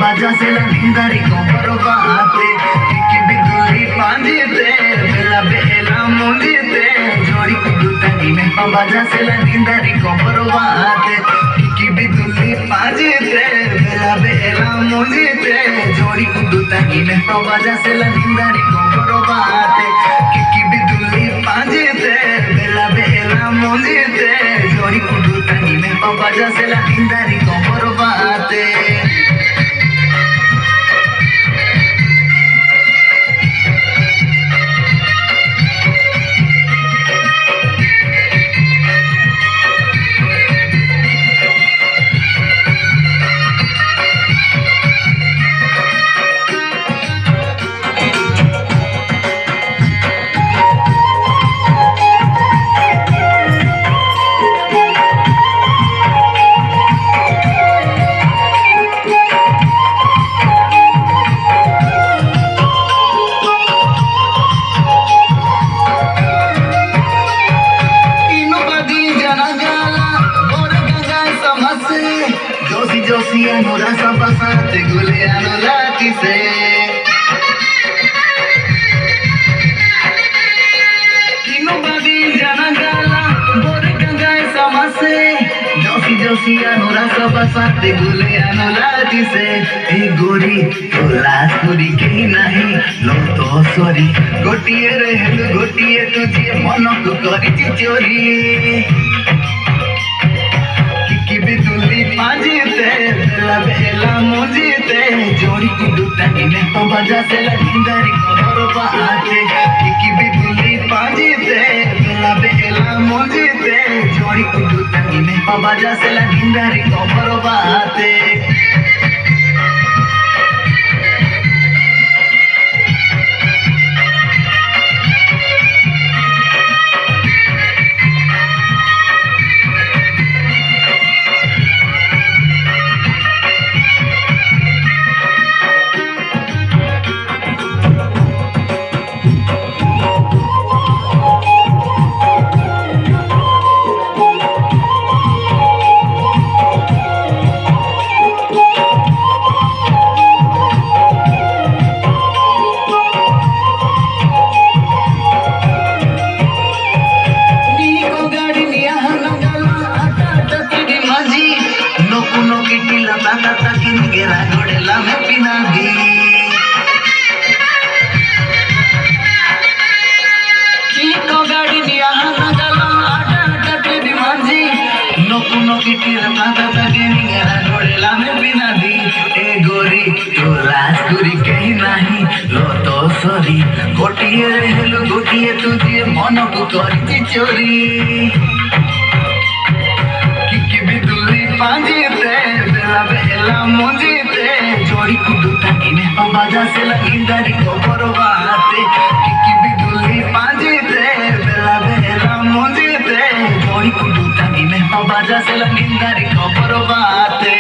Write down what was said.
baja se la nindari komparo baate ki biduli panjite bela bela mundite jodi kudutani me baja se la nindari komparo baate ki biduli panjite bela bela mundite jodi kudutani me baja se la nindari komparo baate ki biduli panjite bela bela mundite jodi kudutani me baja se la nindari komparo baate Joshi Anura सा बसाते गुले अनुलाती से किनो बादी जाना गाला बोरे गंगाए समसे जोशी अनुरा सा बसाते गुले अनुलाती से ए गोरी तो लाज पूरी कहीं नहीं लो तो सॉरी गोटिए रहल गोटिए तुझे मन को करी चोरी की बिदुली पाजीते बेला बेला मुझीते जोड़ी कुदुतानी में तो बजा से लगिंदरी खबर बाते की बिदुली पाजीते बेला बेला मुझीते जोड़ी कुदुतानी में तो बजा से लगिंदरी खबर बाते Tata kini gera godela me pinagi kiko gadi niya hanagala ada tate di manji nokuno kitira tata kini gera godela me pinagi e gori to rajguri kahi nahi lo to sorry gotiye rehlu gotiye tujhe मन को करी चोरी की बिदुली पांजीते बेला बेला मुझीते जोड़ी कुदुतानी में बाजा से लगिंदरी खबर बाते की बिदुली पांजीते बेला बेला मुझीते जोड़ी कुदुतानी में बाजा से लगिंदरी खबर बाते